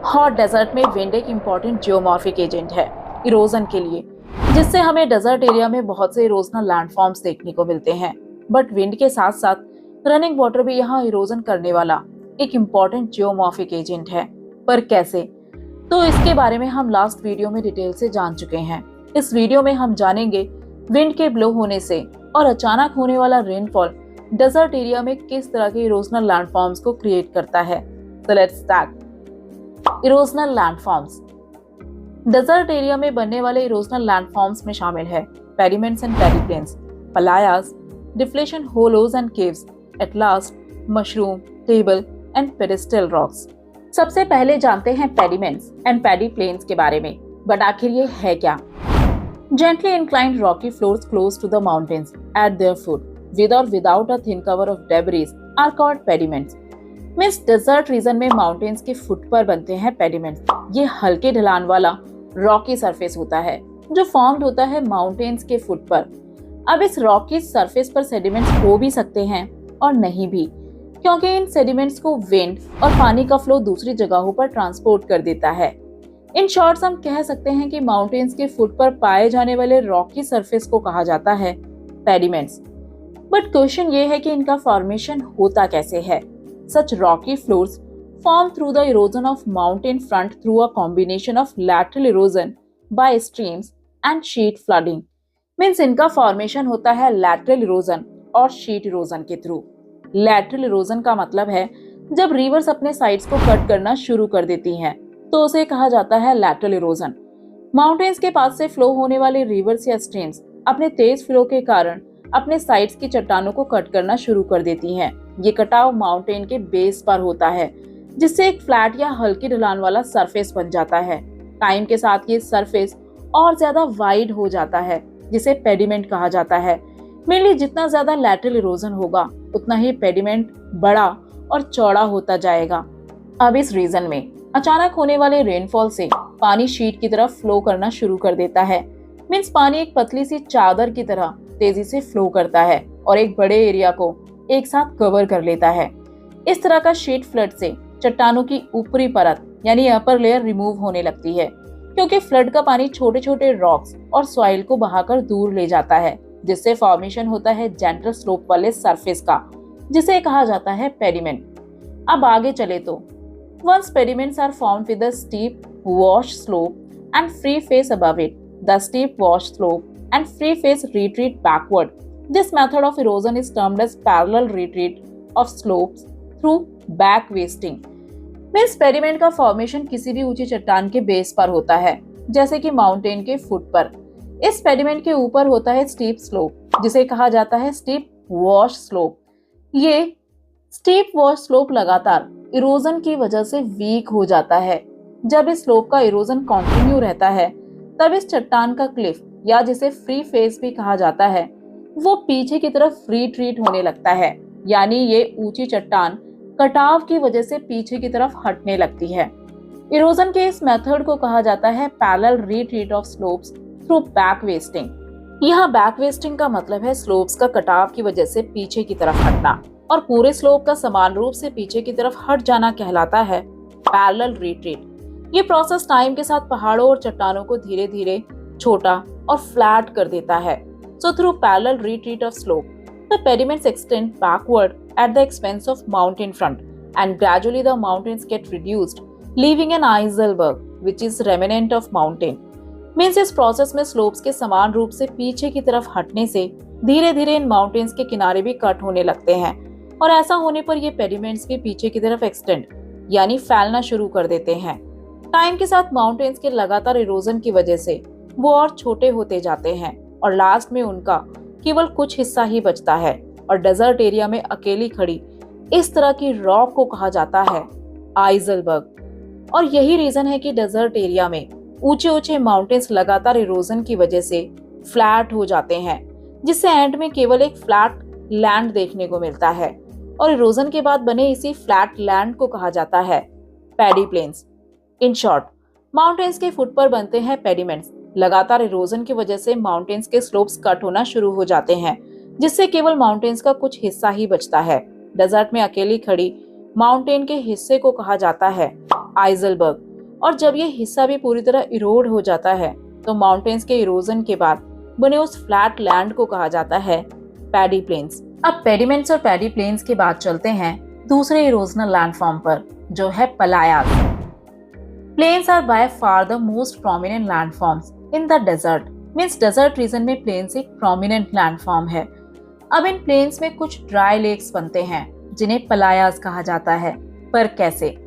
Hot desert में wind एक important geomorphic agent है इरोजन के लिए, जिससे हमें डेजर्ट एरिया में बहुत से इरोजनल लैंडफॉर्म्स देखने को मिलते हैं। बट विंड के साथ साथ रनिंग वाटर भी यहाँ इरोजन करने वाला एक इम्पॉर्टेंट जियोमॉर्फिक एजेंट है। पर कैसे? तो इसके बारे में हम लास्ट वीडियो में डिटेल से जान चुके हैं। इस वीडियो में हम जानेंगे विंड के ब्लो होने से और अचानक होने वाला रेनफॉल डेजर्ट एरिया में किस तरह के इरोजनल लैंडफॉर्म्स को क्रिएट करता है। So let's start. Erosional landforms. Desert area में बनने वाले इरोजनल लैंडफॉर्म्स में शामिल है pediments and pediplains, playas, deflation hollows and caves, at last, mushroom, table and pedestal rocks. सबसे पहले जानते हैं पेडिमेंट्स एंड पेडिप्लेन्स के बारे में। बट आखिर ये है क्या? Gently inclined rocky floors close to the mountains at their foot, with or without a thin cover of debris, are called pediments. Means desert region में माउंटेन्स के फुट पर बनते हैं पेडिमेंट्स। ये हल्के ढलान वाला रॉकी सरफेस होता है जो फॉर्म्ड होता है माउंटेन्स के फुट पर। अब इस रॉकी सरफेस पर सेडिमेंट्स हो भी सकते हैं और नहीं भी, क्योंकि इन सेडिमेंट्स को विंड और पानी का फ्लो दूसरी जगहों पर ट्रांसपोर्ट कर देता है। इन शॉर्ट्स हम कह सकते हैं कि माउंटेन्स के फुट पर पाए जाने वाले रॉकी सरफेस को कहा जाता है पेडिमेंट्स। बट क्वेश्चन ये है कि इनका फॉर्मेशन होता कैसे है। Such rocky floors form through the erosion of mountain front through a combination of lateral erosion by streams and sheet flooding. Means इनका फॉर्मेशन होता है lateral erosion और sheet erosion के थ्रू। Lateral erosion का मतलब है जब रिवर्स अपने साइड्स को कट करना शुरू कर देती हैं तो उसे कहा जाता है lateral erosion। माउंटेन्स के पास से फ्लो होने वाले रिवर्स या स्ट्रीम्स अपने तेज फ्लो के कारण अपने साइड्स की चट्टानों को कट करना शुरू कर देती हैं। ये कटाव माउंटेन के बेस पर होता है, जिससे एक फ्लैट या हल्की ढलान वाला सरफेस बन जाता है। टाइम के साथ ये सरफेस और ज्यादा वाइड हो जाता है, जिसे पेडिमेंट कहा जाता है। मेनली जितना ज्यादा लैटरल इरोजन होगा उतना ही पेडिमेंट बड़ा और चौड़ा होता जाएगा। अब इस रीजन में अचानक होने वाले रेनफॉल से पानी शीट की तरफ फ्लो करना शुरू कर देता है। मीन्स पानी एक पतली सी चादर की तरह तेजी से फ्लो करता है और एक बड़े एरिया को एक साथ कवर कर लेता है। इस तरह का शीट फ्लड से चट्टानों की ऊपरी परत यानी अपर लेयर रिमूव होने लगती है, क्योंकि फ्लड का पानी छोटे छोटे रॉक्स और सॉइल को बहाकर दूर ले जाता है, जिससे फॉर्मेशन होता है जेंटल स्लोप वाले सरफेस का, जिसे कहा जाता है पेडिमेंट। अब आगे चले तो once pediments are formed with a steep wash slope and free face above it, the steep wash slope and free face retreat backward. This method of erosion is termed as parallel retreat of slopes through back wasting. Means pediment का formation किसी भी ऊंची चट्टान के base पर होता है, जैसे कि माउंटेन के फुट पर। इस पेडिमेंट के ऊपर होता है स्टीप स्लोप, जिसे कहा जाता है स्टीप वॉश स्लोप। ये स्टीप वॉश स्लोप लगातार इरोजन की वजह से वीक हो जाता है। जब इस स्लोप का इरोजन कंटिन्यू रहता है तब इस चट्टान का क्लिफ या जिसे फ्री फेस भी कहा जाता है वो पीछे की तरफ रिट्रीट होने लगता है, यानी ये ऊंची चट्टान कटाव की वजह से पीछे की तरफ हटने लगती है। इरोजन के इस मेथड को कहा जाता है parallel retreat of slopes through back wasting. यहाँ बैक वेस्टिंग का मतलब है स्लोप्स का कटाव की वजह से पीछे की तरफ हटना, और पूरे स्लोप का समान रूप से पीछे की तरफ हट जाना कहलाता है पैरेलल रिट्रीट। ये प्रोसेस टाइम के साथ पहाड़ों और चट्टानों को धीरे धीरे छोटा और फ्लैट कर देता है। So through parallel retreat of slope, the pediments extend backward at the expense of mountain front, and gradually the mountains get reduced, leaving an iceberg which is remnant of mountain. Means इस process में slopes के समान रूप से पीछे की तरफ हटने से धीरे धीरे इन माउंटेन्स के किनारे भी कट होने लगते हैं, और ऐसा होने पर ये पेडिमेंट्स भी पीछे की तरफ एक्सटेंड यानी फैलना शुरू कर देते हैं। टाइम के साथ माउंटेन्स के लगातार इरोजन की वजह से वो और छोटे होते जाते हैं और लास्ट में उनका केवल कुछ हिस्सा ही बचता है, और डेजर्ट एरिया में अकेली खड़ी इस तरह की रॉक को कहा जाता है आइजलबर्ग। और यही रीजन है कि डेजर्ट एरिया में ऊंचे ऊंचे माउंटेन्स लगातार इरोजन की वजह से फ्लैट हो जाते हैं, जिससे एंड में केवल एक फ्लैट लैंड देखने को मिलता है, और इरोजन के बाद बने इसी फ्लैट लैंड को कहा जाता है pediplains. In short, mountains के फुट पर बनते हैं पेडिमेंट्स। लगातार इरोजन की वजह से माउंटेन्स के स्लोप्स कट होना शुरू हो जाते हैं, जिससे केवल माउंटेन्स का कुछ हिस्सा ही बचता है। डेजर्ट में अकेली खड़ी माउंटेन के हिस्से को कहा जाता है आइजलबर्ग, और जब ये हिस्सा भी पूरी तरह इरोड हो जाता है तो माउंटेन्स के इरोजन के बाद बने उस फ्लैट लैंड को कहा जाता है पैडी प्लेन्स। अब पेडिमेंट्स और पैडी प्लेन्स के बाद चलते हैं दूसरे इरोजनल लैंडफॉर्म पर, जो है playas. Plains are by far the most prominent landforms in the desert. Means desert region में प्लेन्स एक प्रोमिनेंट लैंडफॉर्म है। अब इन प्लेन्स में कुछ ड्राई लेक्स बनते हैं जिन्हें पलायास कहा जाता है। पर कैसे?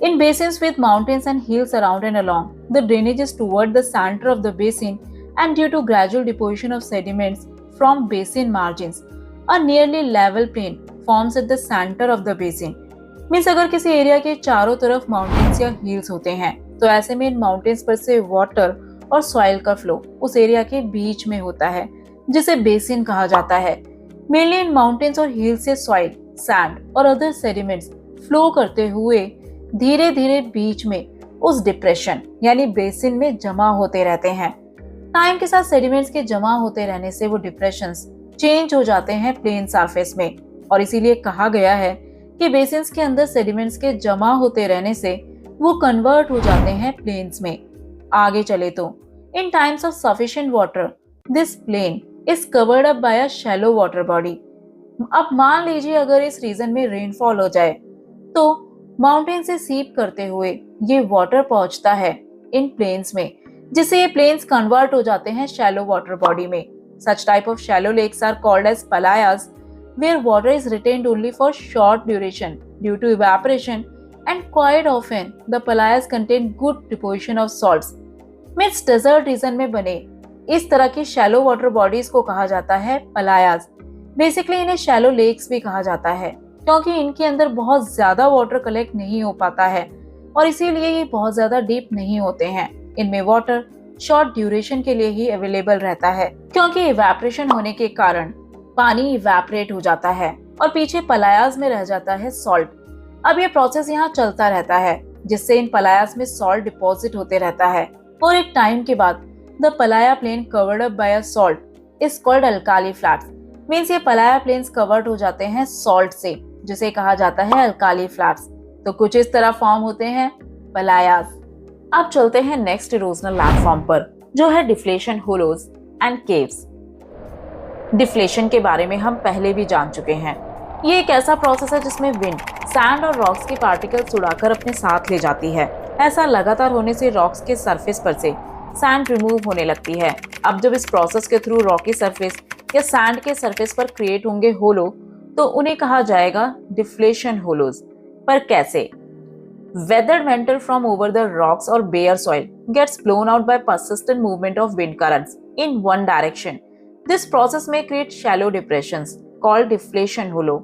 In basins with mountains and hills around and along, the drainage is toward the center of the basin, and due to gradual deposition of sediments from basin margins, a nearly level plain forms at the center of the basin. Means अगर किसी area के चारों तरफ mountains या hills होते हैं तो ऐसे में इन माउंटेन्स पर से वाटर और सॉइल का फ्लो उस एरिया के बीच में होता है, जिसे बेसिन कहा जाता है। मेनली इन माउंटेन्स और हिल्स से सॉइल, सैंड और अदर सेडिमेंट्स फ्लो करते हुए धीरे धीरे बीच में उस डिप्रेशन यानी बेसिन में जमा होते रहते हैं। टाइम के साथ सेडिमेंट्स के जमा होते रहने से वो डिप्रेशंस चेंज हो जाते हैं प्लेन सरफेस में, और इसीलिए कहा गया है कि बेसिन्स के अंदर सेडिमेंट्स के जमा होते रहने से वो कन्वर्ट हो जाते हैं प्लेन्स में। आगे चले तो in times of sufficient water this plain is covered up by a shallow water body. अब मान लीजिए अगर इस रीजन में रेनफॉल हो जाए तो माउंटेन से सीप करते हुए ये वाटर पहुंचता है इन प्लेन्स में, जिससे ये प्लेन्स कन्वर्ट हो जाते हैं शैलो वाटर बॉडी में। Such type of shallow lakes are called as playas, where water is retained only for short duration due to evaporation, and quite often the playas contain good deposition of salts. Means desert region में बने इस तरह की shallow water bodies को कहा जाता है पलायास। Basically इन्हें शैलो लेक्स भी कहा जाता है क्योंकि इनके अंदर बहुत ज्यादा वाटर कलेक्ट नहीं हो पाता है और इसीलिए ये बहुत ज्यादा डीप नहीं होते हैं। इनमें वाटर शॉर्ट ड्यूरेशन के लिए ही अवेलेबल रहता है क्योंकि इवेपोरेशन होने के कारण पानी इवेपोरेट हो जाता है और पीछे पलायास में रह जाता है सॉल्ट। अब ये प्रोसेस यहाँ चलता रहता है जिससे इन पलायास में सॉल्ट डिपॉजिट होते रहता है और एक टाइम के बाद the playa plain covered up by a salt is called alkali flats. Means ये पलाया प्लेन्स कवर्ड हो जाते हैं सॉल्ट से, जिसे कहा जाता है अल्काली फ्लैट्स। तो कुछ इस तरह फॉर्म होते हैं पलायास। अब चलते हैं नेक्स्ट इरोजनल लैंडफॉर्म पर, जो है deflation hollows and caves. Deflation के बारे में हम पहले भी जान चुके हैं। ये एक ऐसा प्रोसेस है जिसमें विंड सैंड और रॉक्स के पार्टिकल्स उड़ाकर अपने साथ ले जाती है। ऐसा लगातार होने से रॉक्स के सरफेस पर से सैंड रिमूव होने लगती है। अब जब इस प्रोसेस के थ्रू रॉकी सरफेस या सैंड के सरफेस पर क्रिएट होंगे होलो तो उन्हें कहा जाएगा डिफ्लेशन होलोज। पर कैसे? Weathered mantle from over the rocks or bare soil gets blown out by persistent movement of wind currents in one direction. This process may create shallow depressions called deflation hollow.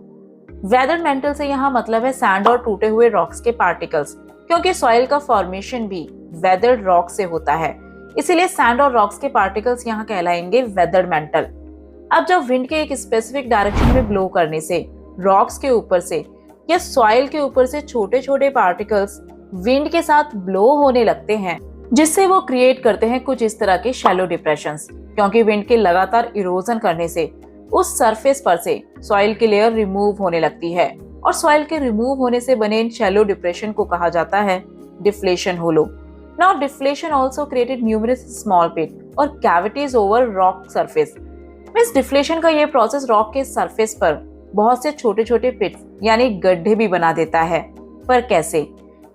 Weathered mantle से यहाँ मतलब है sand और टूटे हुए rocks के particles, क्योंकि soil का फॉर्मेशन भी weathered रॉक से होता है, इसीलिए सैंड और रॉक्स के पार्टिकल्स यहाँ कहलाएंगे weathered mantle। अब जब विंड के एक स्पेसिफिक डायरेक्शन में ब्लो करने से रॉक्स के ऊपर से या सॉइल के ऊपर से छोटे छोटे पार्टिकल्स विंड के साथ ब्लो होने लगते हैं, जिससे वो क्रिएट करते हैं कुछ इस तरह के शैलो डिप्रेशंस। क्योंकि विंड के लगातार इरोजन करने से उस सरफेस पर से सॉइल की लेयर रिमूव होने लगती है और सॉइल के रिमूव होने से बने इन शैलो डिप्रेशन को कहा जाता है deflation hollow. Now deflation also created numerous small pit और cavities over rock surface. Means deflation का ये प्रोसेस रॉक के सरफेस पर बहुत से छोटे छोटे पिट्स यानी गड्ढे भी बना देता है। पर कैसे?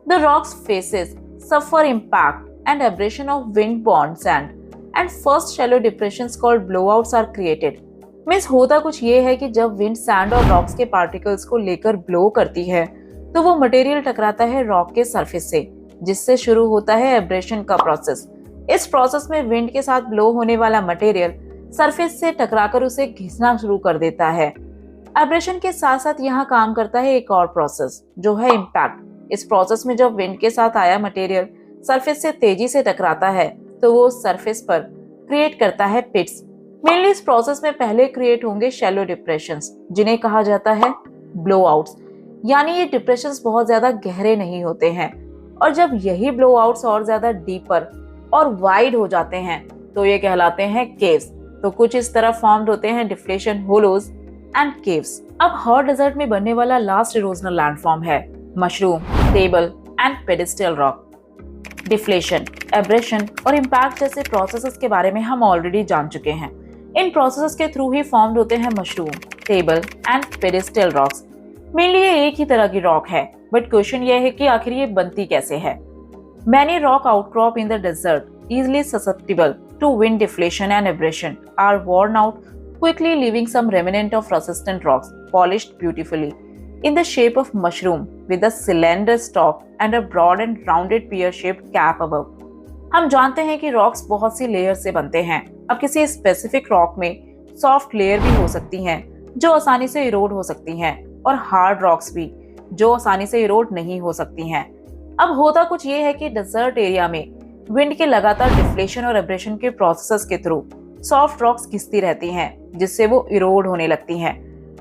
The rocks faces suffer impact and abrasion of wind borne sand and first shallow depressions called blowouts are created. Means होता कुछ ये है कि जब विंड सैंड और रॉक्स के पार्टिकल्स को लेकर ब्लो करती है तो वो मटेरियल टकराता है रॉक के सरफेस से, जिससे शुरू होता है एब्रेशन का प्रोसेस। इस प्रोसेस में विंड के साथ ब्लो होने वाला मटेरियल सरफेस से टकराकर उसे घिसना शुरू कर देता है। एब्रेशन के साथ साथ यहाँ काम करता है एक और प्रोसेस, जो है इम्पैक्ट। इस प्रोसेस में जब विंड के साथ आया मटेरियल सरफेस से तेजी से टकराता है तो वो सरफेस पर क्रिएट करता है पिट्स। मेनली इस प्रोसेस में पहले क्रिएट होंगे शैलो डिप्रेशंस, जिन्हें कहा जाता है ब्लोआउट्स। यानी ये डिप्रेशंस बहुत ज्यादा गहरे नहीं होते हैं, और जब यही ब्लोआउट्स और ज्यादा डीपर और वाइड हो जाते हैं तो ये कहलाते हैं केव्स। तो कुछ इस तरह फॉर्म्ड होते हैं डिफ्लेशन होलोज एंड केव्स। अब हॉट डेजर्ट में बनने वाला लास्ट इरोजनल लैंडफॉर्म है mushroom, table and pedestal rock. Deflation, abrasion और इम्पैक्ट जैसे प्रोसेसेस के बारे में हम ऑलरेडी जान चुके हैं। इन प्रोसेसेस के थ्रू ही फॉर्म्ड होते हैं mushroom, table and pedestal rocks. Mainly ये एक ही तरह की रॉक है, बट क्वेश्चन ये है कि आखिर ये बनती कैसे है। Many rock outcrop in the desert easily susceptible to wind deflation and abrasion are worn out quickly, leaving some remnant of resistant rocks polished beautifully in the shape of mushroom with a cylinder stalk and a broad and rounded pear-shaped cap above. हम जानते हैं कि rocks बहुत सी layer से बनते हैं। अब किसी स्पेसिफिक रॉक में सॉफ्ट लेयर भी हो सकती हैं जो आसानी से इरोड हो सकती हैं, और हार्ड रॉक्स भी जो आसानी से इरोड नहीं हो सकती हैं। अब होता कुछ ये है कि डेजर्ट एरिया में विंड के लगातार डिफ्लेशन और एब्रेशन के प्रोसेसेस के थ्रू सॉफ्ट रॉक्स घिसती रहती हैं, जिससे वो इरोड होने लगती हैं।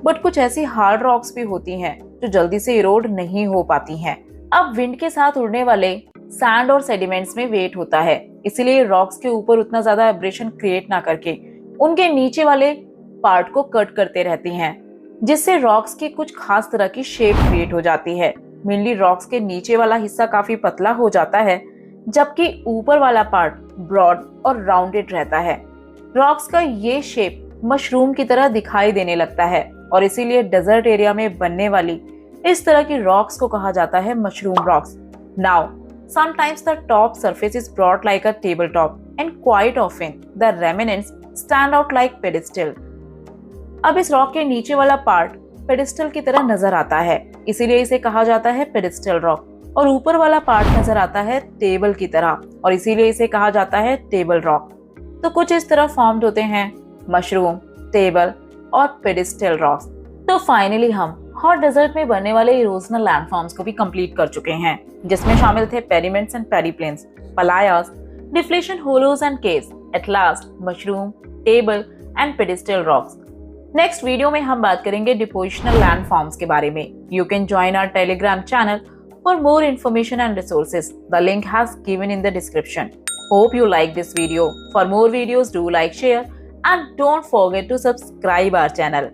बट कुछ ऐसी हार्ड रॉक्स भी होती हैं जो जल्दी से इरोड नहीं हो पाती हैं। अब विंड के साथ उड़ने वाले सैंड और सेडिमेंट्स में वेट होता है, इसीलिए रॉक्स के ऊपर उतना ज्यादा एब्रेशन क्रिएट ना करके उनके नीचे वाले पार्ट को कट करते रहती हैं, जिससे रॉक्स की कुछ खास तरह की शेप क्रिएट हो जाती है। मेनली रॉक्स के नीचे वाला हिस्सा काफी पतला हो जाता है, जबकि ऊपर वाला पार्ट ब्रॉड और राउंडेड रहता है। रॉक्स का ये शेप मशरूम की तरह दिखाई देने लगता है, और इसीलिए डेजर्ट एरिया में बनने वाली इस तरह की रॉक्स को कहा जाता है mushroom rocks. Now sometimes the top surface is broad like a table top and quite often the remnants stand out like pedestal. अब इस रॉक के नीचे वाला पार्ट पेडिस्टल की तरह नजर आता है, इसीलिए इसे कहा जाता है पेडिस्टल रॉक, और ऊपर वाला पार्ट नजर आता है टेबल की तरह, और इसीलिए इसे कहा जाता है टेबल रॉक। तो कुछ इस तरह फॉर्म्ड होते हैं मशरूम, टेबल और पेडिस्टल रॉक्स। तो फाइनली हम हॉट डेजर्ट में बनने वाले इरोजनल लैंडफॉर्म्स को भी कंप्लीट कर चुके हैं, जिसमें शामिल थे pediments and pediplains, playas, deflation hollows and caves, at last mushroom, table and pedestal rocks. Next video में हम बात करेंगे डिपोजिशनल लैंडफॉर्म्स के बारे में। You can join our Telegram channel for more information and resources. The link has given in the description. Hope you like this video. For more videos, do like, share, and don't forget to subscribe our channel.